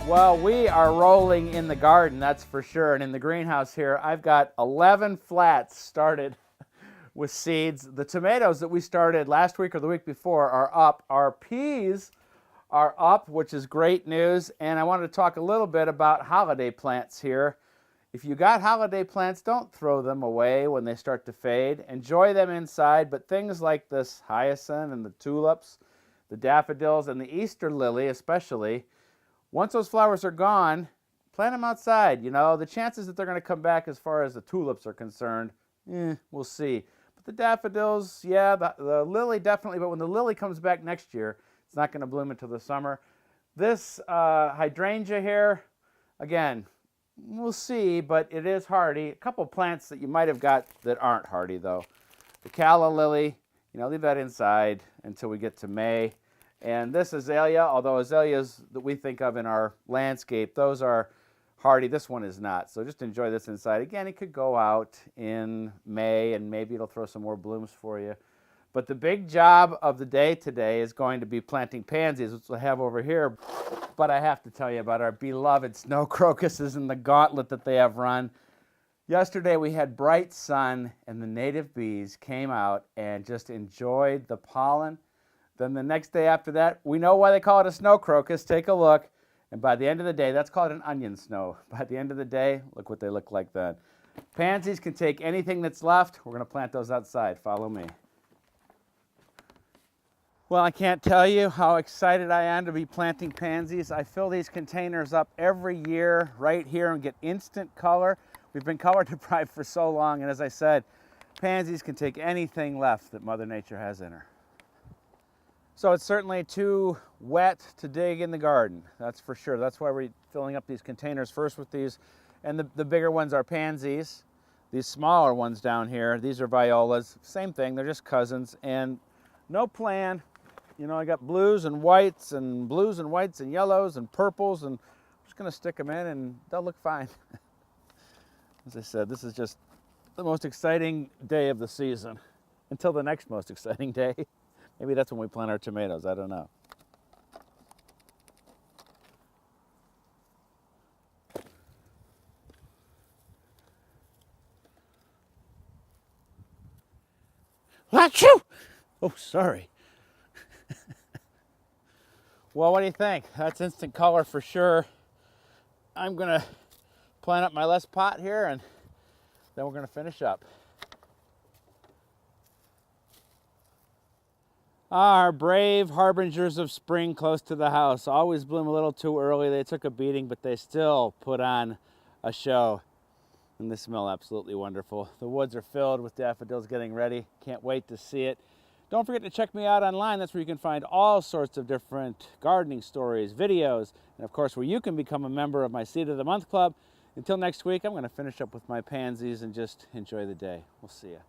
Well, we are rolling in the garden, that's for sure. And in the greenhouse here, I've got 11 flats started with seeds. The tomatoes that we started last week or the week before are up. Our peas are up, which is great news. And I wanted to talk a little bit about holiday plants here. If you got holiday plants, don't throw them away when they start to fade. Enjoy them inside, but things like this hyacinth and the tulips, the daffodils, and the Easter lily especially, once those flowers are gone, plant them outside. You know, the chances that they're going to come back as far as the tulips are concerned, we'll see. But the daffodils, yeah, the lily definitely, but when the lily comes back next year, it's not going to bloom until the summer. This hydrangea here, again, we'll see, but it is hardy. A couple plants that you might have got that aren't hardy, though. The Calla Lily, you know, leave that inside until we get to May. And this azalea, although azaleas that we think of in our landscape, those are hardy. This one is not. So just enjoy this inside. Again, it could go out in May, and maybe it'll throw some more blooms for you. But the big job of the day today is going to be planting pansies, which we'll have over here. But I have to tell you about our beloved snow crocuses and the gauntlet that they have run. Yesterday we had bright sun, and the native bees came out and just enjoyed the pollen. Then the next day after that, we know why they call it a snow crocus. Take a look. And by the end of the day, that's called an onion snow. By the end of the day, look what they look like then. Pansies can take anything that's left. We're going to plant those outside. Follow me. Well, I can't tell you how excited I am to be planting pansies. I fill these containers up every year right here and get instant color. We've been color deprived for so long. And as I said, pansies can take anything left that Mother Nature has in her. So it's certainly too wet to dig in the garden, that's for sure. That's why we're filling up these containers first with these. And the bigger ones are pansies. These smaller ones down here, these are violas. Same thing, they're just cousins. And no plan. You know, I got blues and whites and yellows and purples, and I'm just going to stick them in and they'll look fine. As I said, this is just the most exciting day of the season until the next most exciting day. Maybe that's when we plant our tomatoes, I don't know. Achoo! Oh, sorry. Well, what do you think? That's instant color for sure. I'm going to plant up my last pot here, and then we're going to finish up. Our brave harbingers of spring close to the house always bloom a little too early. They took a beating, but they still put on a show. And they smell absolutely wonderful. The woods are filled with daffodils getting ready. Can't wait to see it. Don't forget to check me out online. That's where you can find all sorts of different gardening stories, videos, and of course where you can become a member of my Seed of the Month Club. Until next week, I'm going to finish up with my pansies and just enjoy the day. We'll see you.